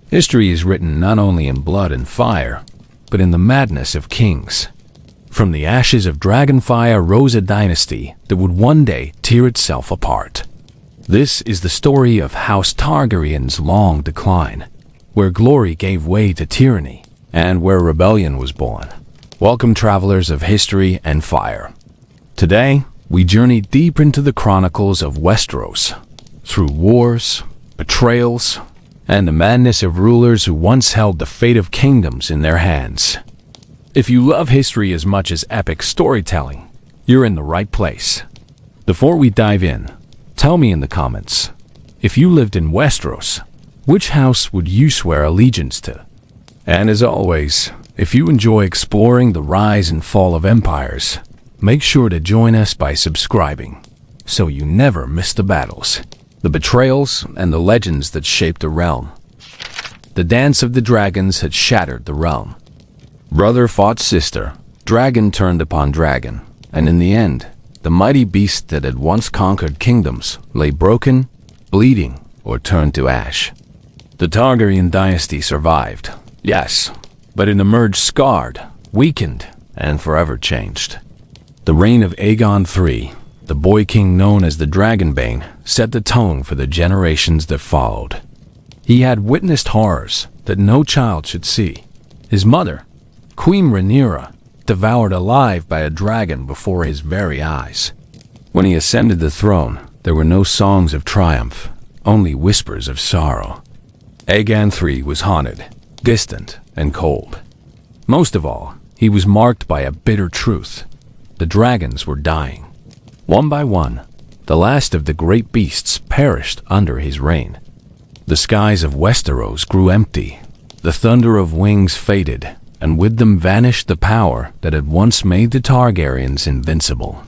History is written not only in blood and fire, but in the madness of kings. From the ashes of Dragonfire rose a dynasty that would one day tear itself apart. This is the story of House Targaryen's long decline, where glory gave way to tyranny, and where rebellion was born. Welcome, travelers of history and fire. Today, we journey deep into the chronicles of Westeros, through wars, betrayals, and the madness of rulers who once held the fate of kingdoms in their hands. If you love history as much as epic storytelling, you're in the right place. Before we dive in, tell me in the comments, if you lived in Westeros, which house would you swear allegiance to? And as always, if you enjoy exploring the rise and fall of empires, make sure to join us by subscribing, so you never miss the battles, the betrayals, and the legends that shaped the realm. The dance of the dragons had shattered the realm. Brother fought sister, dragon turned upon dragon, and in the end, the mighty beast that had once conquered kingdoms lay broken, bleeding, or turned to ash. The Targaryen dynasty survived, yes, but it emerged scarred, weakened, and forever changed. The reign of Aegon III, the boy king known as the Dragonbane, set the tone for the generations that followed. He had witnessed horrors that no child should see. His mother, Queen Rhaenyra, devoured alive by a dragon before his very eyes. When he ascended the throne, there were no songs of triumph, only whispers of sorrow. Aegon III was haunted, distant, and cold. Most of all, he was marked by a bitter truth. The dragons were dying. One by one, the last of the great beasts perished under his reign. The skies of Westeros grew empty, the thunder of wings faded, and with them vanished the power that had once made the Targaryens invincible.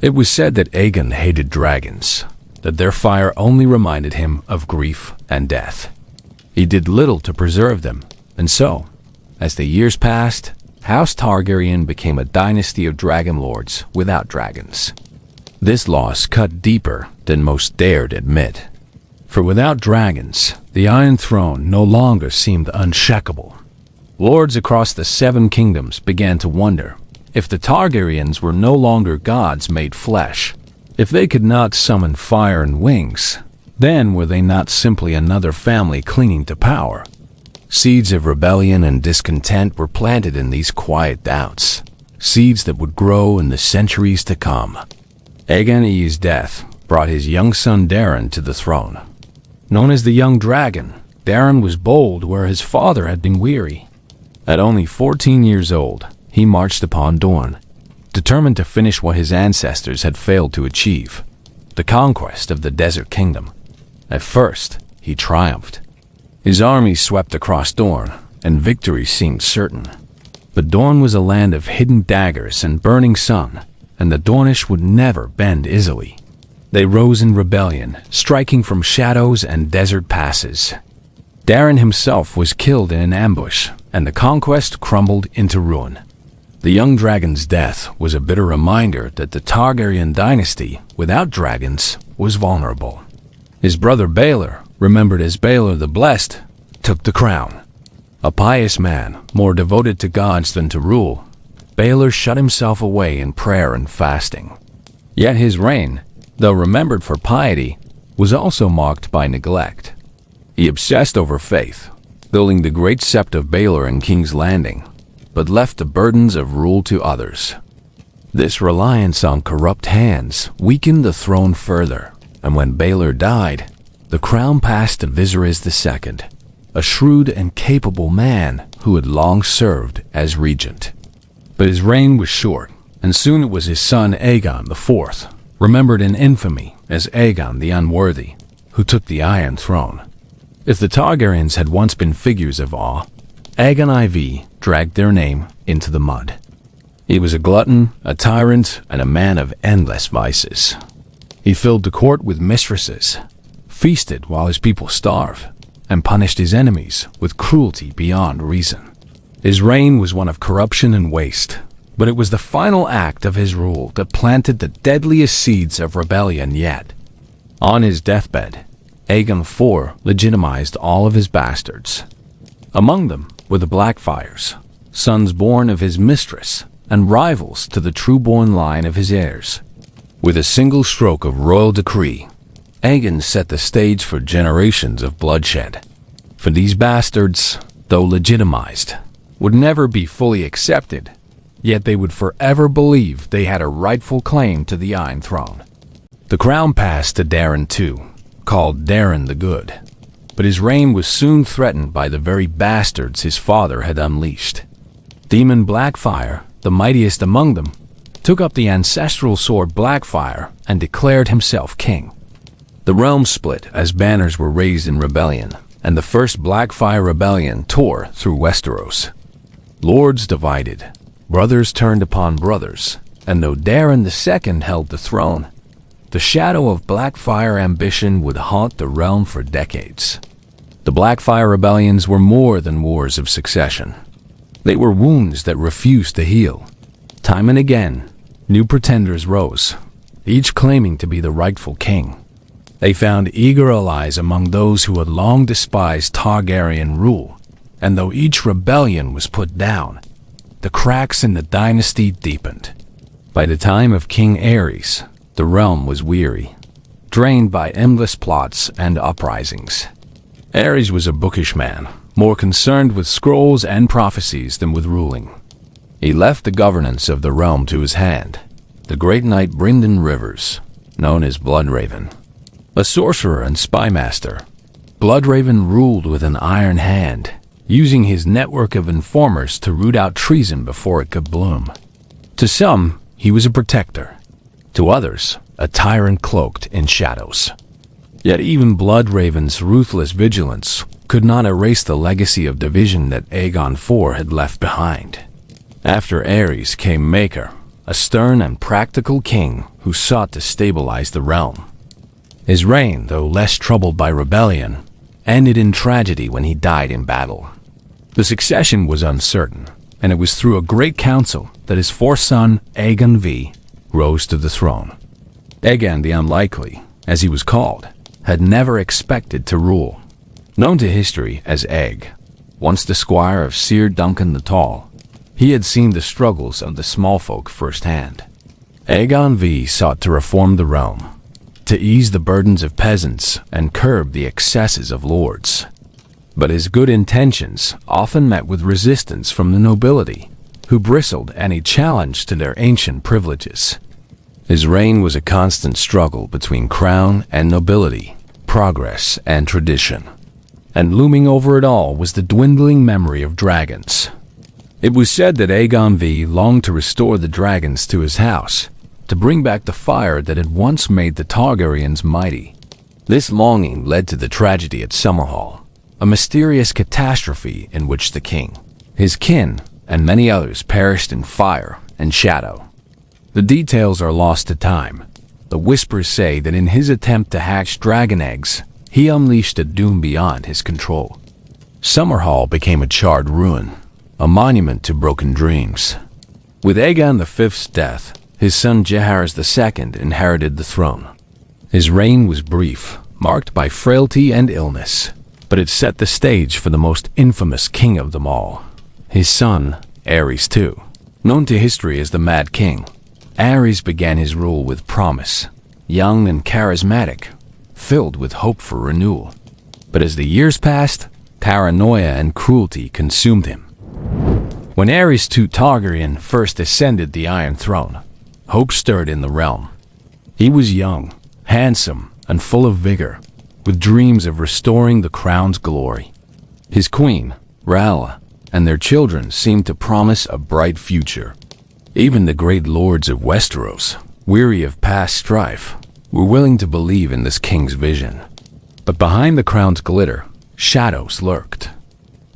It was said that Aegon hated dragons, that their fire only reminded him of grief and death. He did little to preserve them, and so, as the years passed, House Targaryen became a dynasty of dragonlords without dragons. This loss cut deeper than most dared admit. For without dragons, the Iron Throne no longer seemed unshakable. Lords across the Seven Kingdoms began to wonder if the Targaryens were no longer gods made flesh. If they could not summon fire and wings, then were they not simply another family clinging to power? Seeds of rebellion and discontent were planted in these quiet doubts, seeds that would grow in the centuries to come. Aegon II's death brought his young son Daeron to the throne. Known as the Young Dragon, Daeron was bold where his father had been weary. At only 14 years old, he marched upon Dorne, determined to finish what his ancestors had failed to achieve, the conquest of the Desert Kingdom. At first, he triumphed. His army swept across Dorne, and victory seemed certain. But Dorne was a land of hidden daggers and burning sun, and the Dornish would never bend easily. They rose in rebellion, striking from shadows and desert passes. Daeron himself was killed in an ambush, and the conquest crumbled into ruin. The young dragon's death was a bitter reminder that the Targaryen dynasty, without dragons, was vulnerable. His brother Baelor, remembered as Baelor the Blessed, took the crown. A pious man, more devoted to gods than to rule, Baelor shut himself away in prayer and fasting. Yet his reign, though remembered for piety, was also marked by neglect. He obsessed over faith, building the great sept of Baelor in King's Landing, but left the burdens of rule to others. This reliance on corrupt hands weakened the throne further, and when Baelor died, the crown passed to Viserys II, a shrewd and capable man who had long served as regent. But his reign was short, and soon it was his son Aegon IV, remembered in infamy as Aegon the Unworthy, who took the Iron Throne. If the Targaryens had once been figures of awe, Aegon IV dragged their name into the mud. He was a glutton, a tyrant, and a man of endless vices. He filled the court with mistresses, feasted while his people starved, and punished his enemies with cruelty beyond reason. His reign was one of corruption and waste, but it was the final act of his rule that planted the deadliest seeds of rebellion yet. On his deathbed, Aegon IV legitimized all of his bastards, Among them were the Blackfyres, sons born of his mistress and rivals to the true-born line of his heirs. With a single stroke of royal decree, Aegon set the stage for generations of bloodshed. For these bastards, though legitimized, would never be fully accepted, yet they would forever believe they had a rightful claim to the Iron Throne. The crown passed to Daeron II, called Daeron the Good, but his reign was soon threatened by the very bastards his father had unleashed. Demon Blackfyre, the mightiest among them, took up the ancestral sword Blackfyre and declared himself king. The realm split as banners were raised in rebellion, and the first Blackfyre Rebellion tore through Westeros. Lords divided, brothers turned upon brothers, and though Daeron II held the throne, the shadow of Blackfyre ambition would haunt the realm for decades. The Blackfyre rebellions were more than wars of succession. They were wounds that refused to heal. Time and again, new pretenders rose, each claiming to be the rightful king. They found eager allies among those who had long despised Targaryen rule, and though each rebellion was put down, the cracks in the dynasty deepened. By the time of King Aerys, the realm was weary, drained by endless plots and uprisings. Aerys was a bookish man, more concerned with scrolls and prophecies than with ruling. He left the governance of the realm to his hand, the great knight Brynden Rivers, known as Bloodraven. A sorcerer and spymaster, Bloodraven ruled with an iron hand, using his network of informers to root out treason before it could bloom. To some, he was a protector. To others, a tyrant cloaked in shadows. Yet even Bloodraven's ruthless vigilance could not erase the legacy of division that Aegon IV had left behind. After Aerys came Maker, a stern and practical king who sought to stabilize the realm. His reign, though less troubled by rebellion, ended in tragedy when he died in battle. The succession was uncertain, and it was through a great council that his fourth son, Aegon V, rose to the throne. Aegon the Unlikely, as he was called, had never expected to rule. Known to history as Egg, once the squire of Sir Duncan the Tall, he had seen the struggles of the small folk firsthand. Aegon V sought to reform the realm, to ease the burdens of peasants and curb the excesses of lords. But his good intentions often met with resistance from the nobility, who bristled at any challenge to their ancient privileges. His reign was a constant struggle between crown and nobility, progress and tradition. And looming over it all was the dwindling memory of dragons. It was said that Aegon V longed to restore the dragons to his house, to bring back the fire that had once made the Targaryens mighty. This longing led to the tragedy at Summerhall, a mysterious catastrophe in which the king, his kin, and many others perished in fire and shadow. The details are lost to time. The whispers say that in his attempt to hatch dragon eggs, he unleashed a doom beyond his control. Summerhall became a charred ruin, a monument to broken dreams. With Aegon V's death, his son Jaehaerys II inherited the throne. His reign was brief, marked by frailty and illness, but it set the stage for the most infamous king of them all, his son, Aerys II. Known to history as the Mad King, Aerys began his rule with promise, young and charismatic, filled with hope for renewal. But as the years passed, paranoia and cruelty consumed him. When Aerys II Targaryen first ascended the Iron Throne, hope stirred in the realm. He was young, handsome, and full of vigor, with dreams of restoring the crown's glory. His queen, Rhaella, and their children seemed to promise a bright future. Even the great lords of Westeros, weary of past strife, were willing to believe in this king's vision. But behind the crown's glitter, shadows lurked.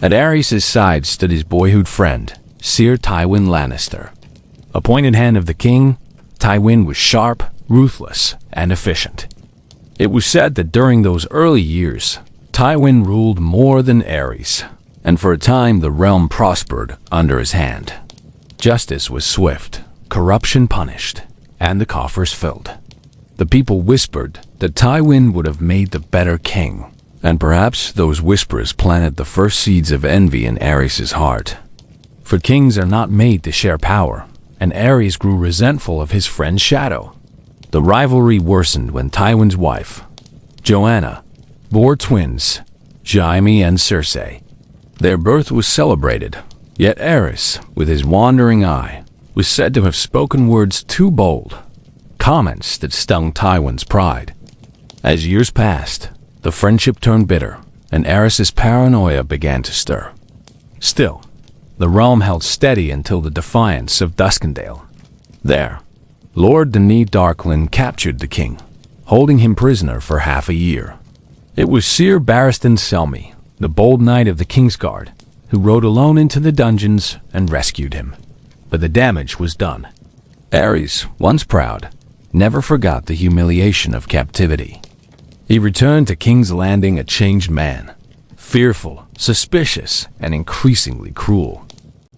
At Aerys' side stood his boyhood friend, Sir Tywin Lannister. Appointed hand of the king, Tywin was sharp, ruthless, and efficient. It was said that during those early years, Tywin ruled more than Aerys, and for a time the realm prospered under his hand. Justice was swift, corruption punished, and the coffers filled. The people whispered that Tywin would have made the better king, And perhaps those whispers planted the first seeds of envy in Aerys' heart. For kings are not made to share power, and Aerys grew resentful of his friend's shadow. The rivalry worsened when Tywin's wife, Joanna, bore twins, Jaime and Cersei. Their birth was celebrated, yet Aerys, with his wandering eye, was said to have spoken words too bold, comments that stung Tywin's pride. As years passed, the friendship turned bitter, and Aerys' paranoia began to stir. Still, the realm held steady until the defiance of Duskendale. There, Lord Denis Darklyn captured the king, holding him prisoner for half a year. It was Sir Barristan Selmy, the bold knight of the Kingsguard, who rode alone into the dungeons and rescued him. But the damage was done. Aerys, once proud, never forgot the humiliation of captivity. He returned to King's Landing a changed man, fearful, suspicious, and increasingly cruel.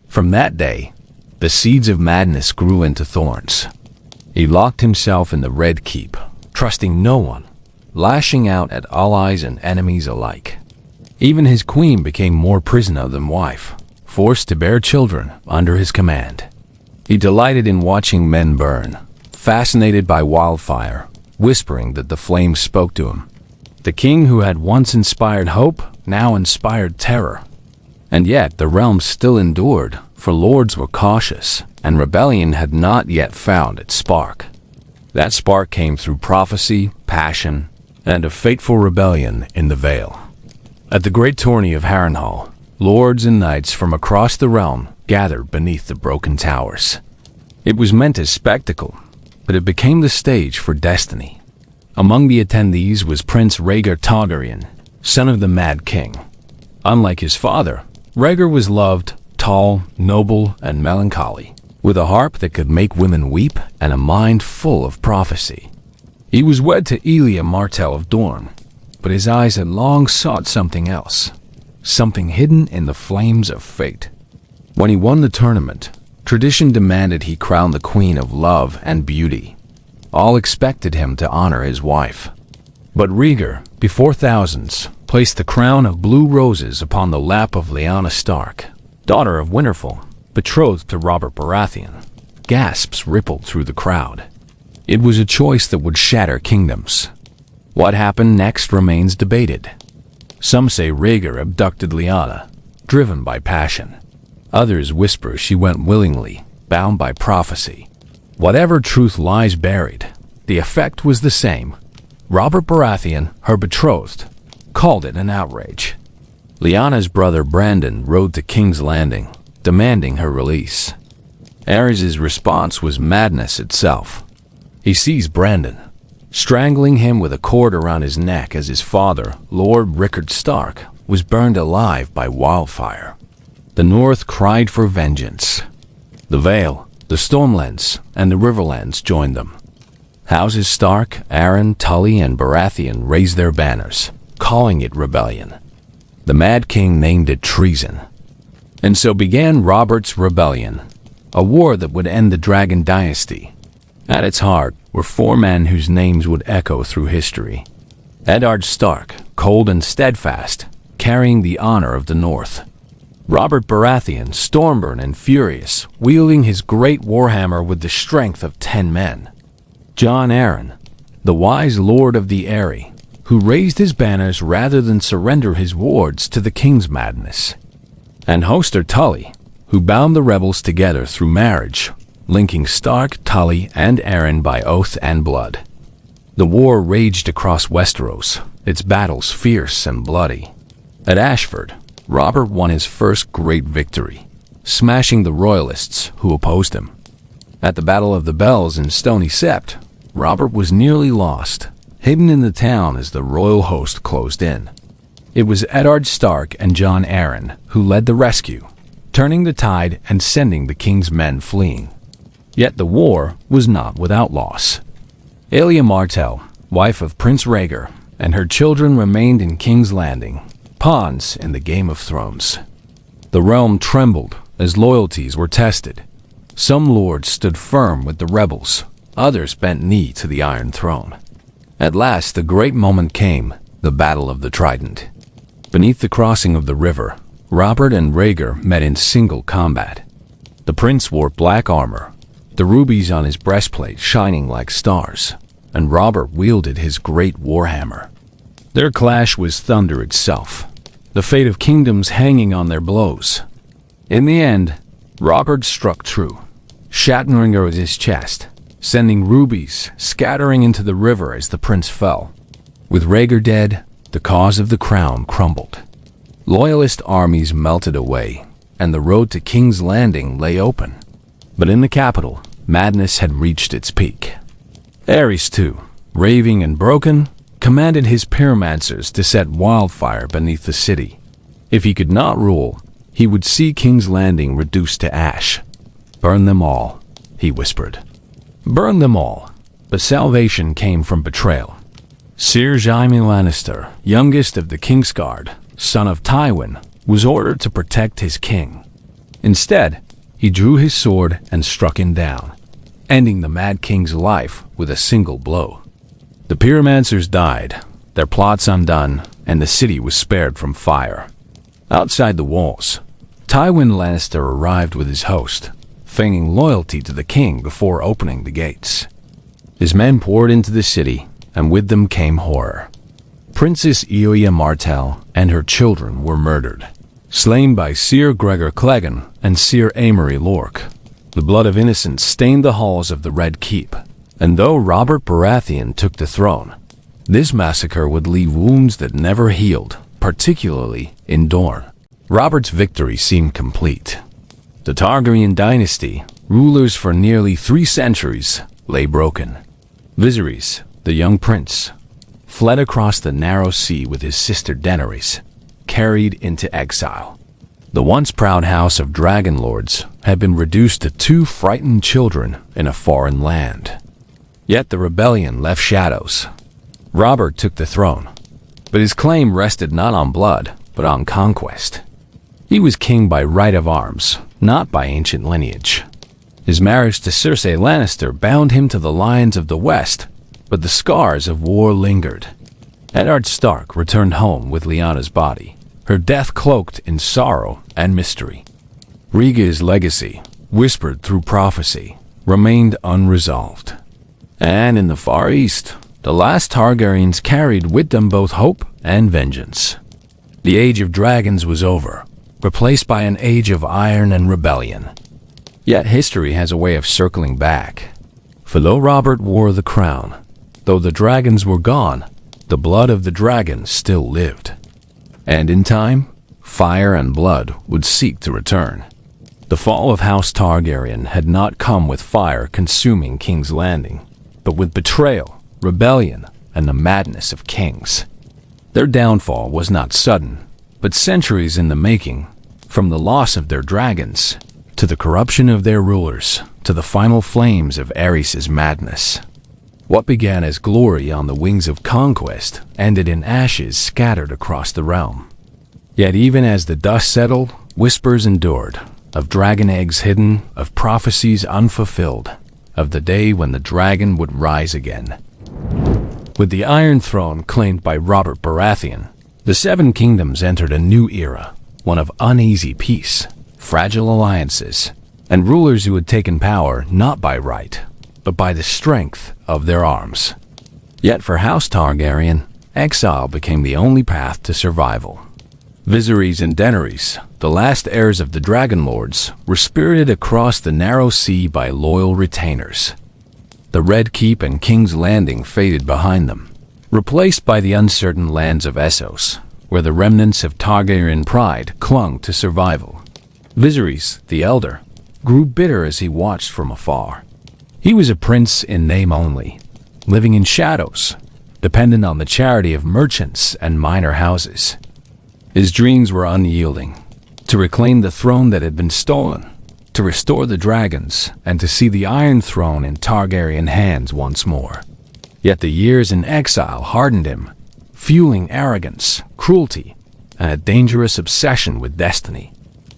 From that day, the seeds of madness grew into thorns. He locked himself in the Red Keep, trusting no one, lashing out at allies and enemies alike. Even his queen became more prisoner than wife, forced to bear children under his command. He delighted in watching men burn, fascinated by wildfire, whispering that the flames spoke to him. The king who had once inspired hope now inspired terror. And yet the realm still endured, for lords were cautious, and rebellion had not yet found its spark. That spark came through prophecy, passion, and a fateful rebellion in the Vale. At the great tourney of Harrenhal, lords and knights from across the realm gathered beneath the broken towers. It was meant as spectacle, but it became the stage for destiny. Among the attendees was Prince Rhaegar Targaryen, son of the Mad King. Unlike his father, Rhaegar was loved, tall, noble, and melancholy, with a harp that could make women weep and a mind full of prophecy. He was wed to Elia Martell of Dorne, but his eyes had long sought something else, something hidden in the flames of fate. When he won the tournament, tradition demanded he crown the Queen of Love and Beauty. All expected him to honor his wife. But Rhaegar, before thousands, placed the crown of blue roses upon the lap of Lyanna Stark, daughter of Winterfell, betrothed to Robert Baratheon. Gasps rippled through the crowd. It was a choice that would shatter kingdoms. What happened next remains debated. Some say Rhaegar abducted Lyanna, driven by passion. Others whisper she went willingly, bound by prophecy. Whatever truth lies buried, the effect was the same. Robert Baratheon, her betrothed, called it an outrage. Lyanna's brother Brandon rode to King's Landing, demanding her release. Aerys' response was madness itself. He seized Brandon, strangling him with a cord around his neck as his father, Lord Rickard Stark, was burned alive by wildfire. The North cried for vengeance. The Vale, the Stormlands, and the Riverlands joined them. Houses Stark, Arryn, Tully, and Baratheon raised their banners, calling it rebellion. The Mad King named it treason. And so began Robert's Rebellion, a war that would end the Dragon Dynasty. At its heart were four men whose names would echo through history. Eddard Stark, cold and steadfast, carrying the honor of the North. Robert Baratheon, stormborn and furious, wielding his great warhammer with the strength of 10 men. Jon Arryn, the wise lord of the Eyrie, who raised his banners rather than surrender his wards to the king's madness. And Hoster Tully, who bound the rebels together through marriage, linking Stark, Tully, and Arryn by oath and blood. The war raged across Westeros, its battles fierce and bloody. At Ashford, Robert won his first great victory, smashing the royalists who opposed him. At the Battle of the Bells in Stony Sept, Robert was nearly lost, hidden in the town as the royal host closed in. It was Eddard Stark and Jon Arryn who led the rescue, turning the tide and sending the king's men fleeing. Yet the war was not without loss. Elia Martell, wife of Prince Rhaegar, and her children remained in King's Landing, pawns in the Game of Thrones. The realm trembled as loyalties were tested. Some lords stood firm with the rebels, others bent knee to the Iron Throne. At last the great moment came, The Battle of the Trident. Beneath the crossing of the river, Robert and Rhaegar met in single combat. The prince wore black armor, the rubies on his breastplate shining like stars, and Robert wielded his great warhammer. Their clash was thunder itself, the fate of kingdoms hanging on their blows. In the end, Robert struck true, shattering his chest, sending rubies scattering into the river as the prince fell. With Rhaegar dead, the cause of the crown crumbled. Loyalist armies melted away, and the road to King's Landing lay open. But in the capital, madness had reached its peak. Aerys II, raving and broken, commanded his pyromancers to set wildfire beneath the city. If he could not rule, he would see King's Landing reduced to ash. "Burn them all," he whispered. Burn them all, but salvation came from betrayal. Sir Jaime Lannister, youngest of the Kingsguard, son of Tywin, was ordered to protect his king. Instead, he drew his sword and struck him down, ending the Mad King's life with a single blow. The pyromancers died, their plots undone, and the city was spared from fire. Outside the walls, Tywin Lannister arrived with his host, feigning loyalty to the king before opening the gates. His men poured into the city, and with them came horror. Princess Eoya Martell and her children were murdered, slain by Sir Gregor Clegane and Sir Amory Lorch. The blood of innocents stained the halls of the Red Keep, and though Robert Baratheon took the throne, this massacre would leave wounds that never healed, particularly in Dorne. Robert's victory seemed complete. The Targaryen dynasty, rulers for nearly 3 centuries, lay broken. Viserys, the young prince, fled across the narrow sea with his sister Daenerys, carried into exile. The once proud house of dragonlords had been reduced to 2 frightened children in a foreign land. Yet the rebellion left shadows. Robert took the throne, but his claim rested not on blood, but on conquest. He was king by right of arms, not by ancient lineage. His marriage to Cersei Lannister bound him to the Lions of the West, but the scars of war lingered. Eddard Stark returned home with Lyanna's body, her death cloaked in sorrow and mystery. Rhaegar's legacy, whispered through prophecy, remained unresolved. And in the Far East, the last Targaryens carried with them both hope and vengeance. The Age of Dragons was over, replaced by an age of iron and rebellion. Yet history has a way of circling back. For though Robert wore the crown, though the dragons were gone, the blood of the dragons still lived. And in time, fire and blood would seek to return. The fall of House Targaryen had not come with fire consuming King's Landing, but with betrayal, rebellion, and the madness of kings. Their downfall was not sudden, but centuries in the making, from the loss of their dragons, to the corruption of their rulers, to the final flames of Aerys' madness. What began as glory on the wings of conquest ended in ashes scattered across the realm. Yet even as the dust settled, whispers endured, of dragon eggs hidden, of prophecies unfulfilled, of the day when the dragon would rise again. With the Iron Throne claimed by Robert Baratheon, the Seven Kingdoms entered a new era, one of uneasy peace, fragile alliances, and rulers who had taken power not by right, but by the strength of their arms. Yet for House Targaryen, exile became the only path to survival. Viserys and Daenerys, the last heirs of the dragonlords, were spirited across the narrow sea by loyal retainers. The Red Keep and King's Landing faded behind them, replaced by the uncertain lands of Essos, where the remnants of Targaryen pride clung to survival. Viserys, the elder, grew bitter as he watched from afar. He was a prince in name only, living in shadows, dependent on the charity of merchants and minor houses. His dreams were unyielding, to reclaim the throne that had been stolen, to restore the dragons, and to see the Iron Throne in Targaryen hands once more. Yet the years in exile hardened him, fueling arrogance, cruelty, and a dangerous obsession with destiny.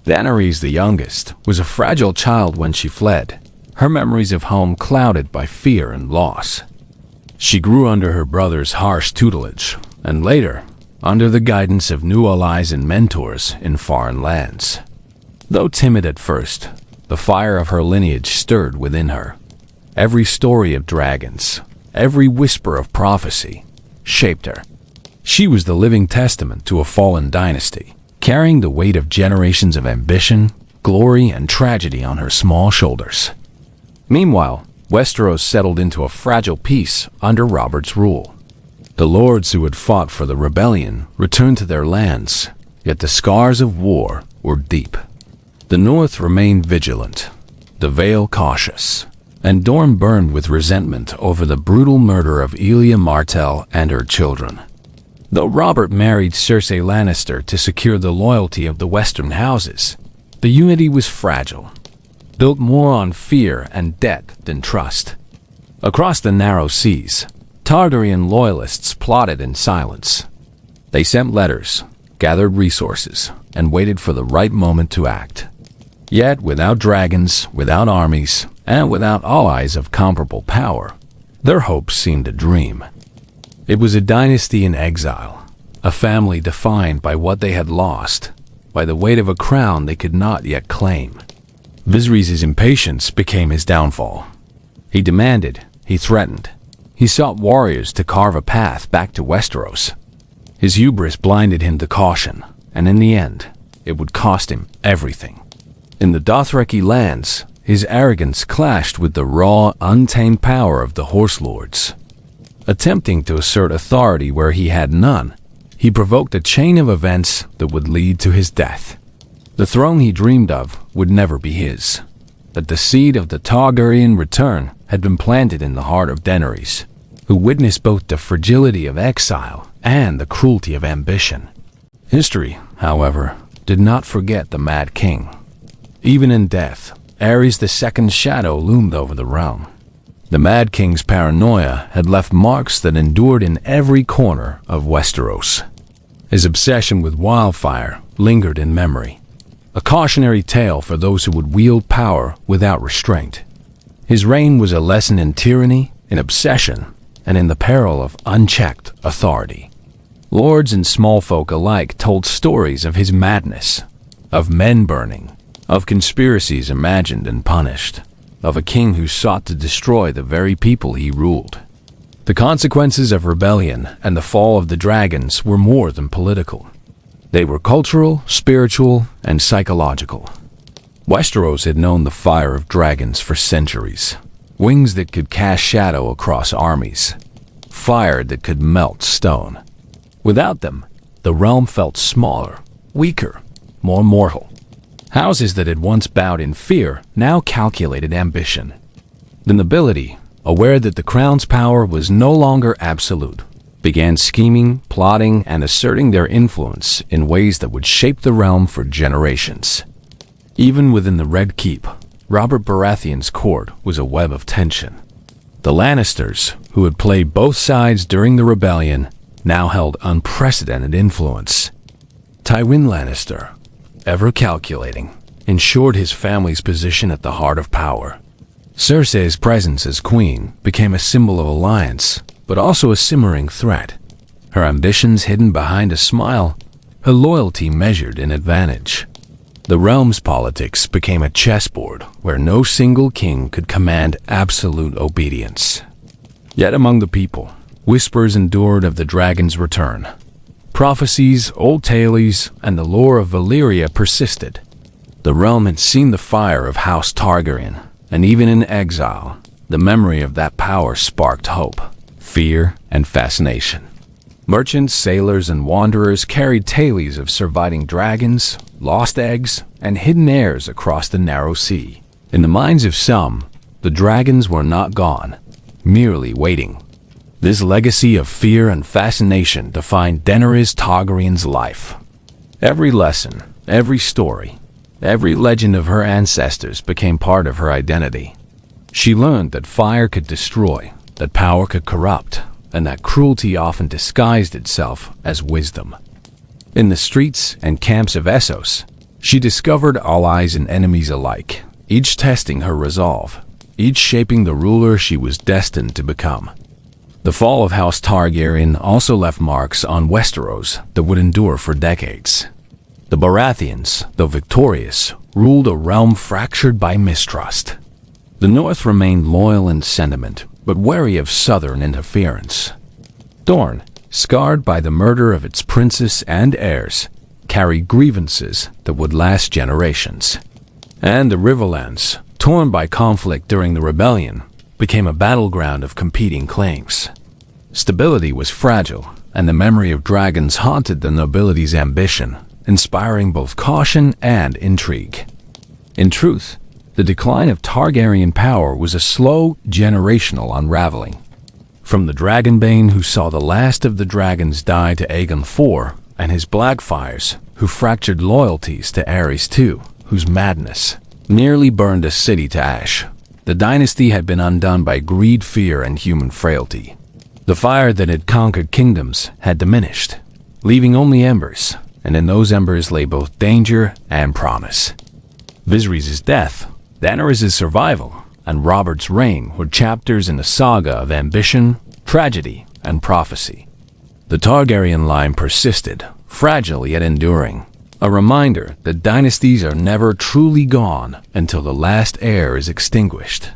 Daenerys, the youngest, was a fragile child when she fled, her memories of home clouded by fear and loss. She grew under her brother's harsh tutelage, and later, under the guidance of new allies and mentors in foreign lands. Though timid at first, the fire of her lineage stirred within her. Every story of dragons, every whisper of prophecy, shaped her. She was the living testament to a fallen dynasty, carrying the weight of generations of ambition, glory, and tragedy on her small shoulders. Meanwhile, Westeros settled into a fragile peace under Robert's rule. The lords who had fought for the rebellion returned to their lands, yet the scars of war were deep. The North remained vigilant, the Vale cautious, and Dorne burned with resentment over the brutal murder of Elia Martell and her children. Though Robert married Cersei Lannister to secure the loyalty of the Western houses, the unity was fragile, built more on fear and debt than trust. Across the narrow seas, Targaryen loyalists plotted in silence. They sent letters, gathered resources, and waited for the right moment to act. Yet, without dragons, without armies, and without allies of comparable power, their hopes seemed a dream. It was a dynasty in exile, a family defined by what they had lost, by the weight of a crown they could not yet claim. Viserys' impatience became his downfall. He demanded, he threatened. He sought warriors to carve a path back to Westeros. His hubris blinded him to caution, and in the end, it would cost him everything. In the Dothraki lands, his arrogance clashed with the raw, untamed power of the Horse Lords. Attempting to assert authority where he had none, he provoked a chain of events that would lead to his death. The throne he dreamed of would never be his. That the seed of the Targaryen return had been planted in the heart of Daenerys, who witnessed both the fragility of exile and the cruelty of ambition. History, however, did not forget the Mad King. Even in death, Aerys II's shadow loomed over the realm. The Mad King's paranoia had left marks that endured in every corner of Westeros. His obsession with wildfire lingered in memory, a cautionary tale for those who would wield power without restraint. His reign was a lesson in tyranny, in obsession, and in the peril of unchecked authority. Lords and small folk alike told stories of his madness, of men burning, of conspiracies imagined and punished, of a king who sought to destroy the very people he ruled. The consequences of rebellion and the fall of the dragons were more than political. They were cultural, spiritual, and psychological. Westeros had known the fire of dragons for centuries, wings that could cast shadow across armies, fire that could melt stone. Without them, the realm felt smaller, weaker, more mortal. Houses that had once bowed in fear now calculated ambition. The nobility, aware that the crown's power was no longer absolute, began scheming, plotting, and asserting their influence in ways that would shape the realm for generations. Even within the Red Keep, Robert Baratheon's court was a web of tension. The Lannisters, who had played both sides during the rebellion, now held unprecedented influence. Tywin Lannister, ever calculating, ensured his family's position at the heart of power. Cersei's presence as queen became a symbol of alliance, but also a simmering threat. Her ambitions hidden behind a smile, her loyalty measured in advantage. The realm's politics became a chessboard where no single king could command absolute obedience. Yet among the people, whispers endured of the dragon's return. Prophecies, old tales, and the lore of Valyria persisted. The realm had seen the fire of House Targaryen, and even in exile, the memory of that power sparked hope, fear, and fascination. Merchants, sailors, and wanderers carried tales of surviving dragons, lost eggs, and hidden heirs across the narrow sea. In the minds of some, the dragons were not gone, merely waiting. This legacy of fear and fascination defined Daenerys Targaryen's life. Every lesson, every story, every legend of her ancestors became part of her identity. She learned that fire could destroy, that power could corrupt, and that cruelty often disguised itself as wisdom. In the streets and camps of Essos, she discovered allies and enemies alike, each testing her resolve, each shaping the ruler she was destined to become. The fall of House Targaryen also left marks on Westeros that would endure for decades. The Baratheons, though victorious, ruled a realm fractured by mistrust. The North remained loyal in sentiment, but wary of southern interference. Dorne, scarred by the murder of its princess and heirs, carried grievances that would last generations. And the Riverlands, torn by conflict during the rebellion, became a battleground of competing claims. Stability was fragile, and the memory of dragons haunted the nobility's ambition, inspiring both caution and intrigue. In truth, the decline of Targaryen power was a slow, generational unraveling. From the Dragonbane who saw the last of the dragons die to Aegon IV, and his Blackfyres who fractured loyalties to Aerys II, whose madness nearly burned a city to ash. The dynasty had been undone by greed, fear, and human frailty. The fire that had conquered kingdoms had diminished, leaving only embers, and in those embers lay both danger and promise. Viserys' death, Daenerys' survival, and Robert's reign were chapters in a saga of ambition, tragedy, and prophecy. The Targaryen line persisted, fragile yet enduring, a reminder that dynasties are never truly gone until the last heir is extinguished.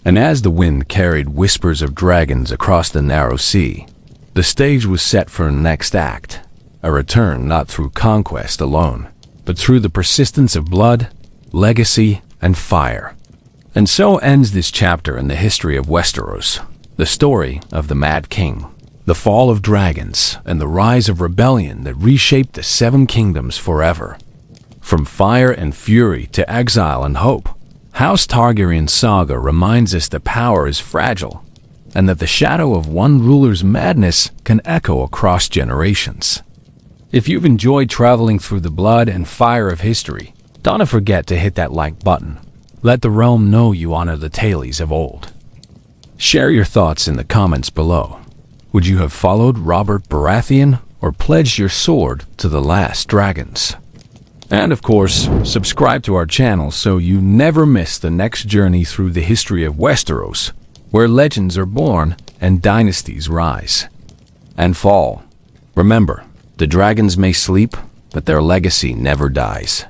And as the wind carried whispers of dragons across the narrow sea, the stage was set for a next act, a return not through conquest alone, but through the persistence of blood, legacy, and fire. And so ends this chapter in the history of Westeros, the story of the Mad King, the fall of dragons, and the rise of rebellion that reshaped the Seven Kingdoms forever. From fire and fury to exile and hope, House Targaryen's saga reminds us that power is fragile, and that the shadow of one ruler's madness can echo across generations. If you've enjoyed traveling through the blood and fire of history, don't forget to hit that like button. Let the realm know you honor the tales of old. Share your thoughts in the comments below. Would you have followed Robert Baratheon or pledged your sword to the last dragons? And of course, subscribe to our channel so you never miss the next journey through the history of Westeros, where legends are born and dynasties rise and fall. Remember, the dragons may sleep, but their legacy never dies.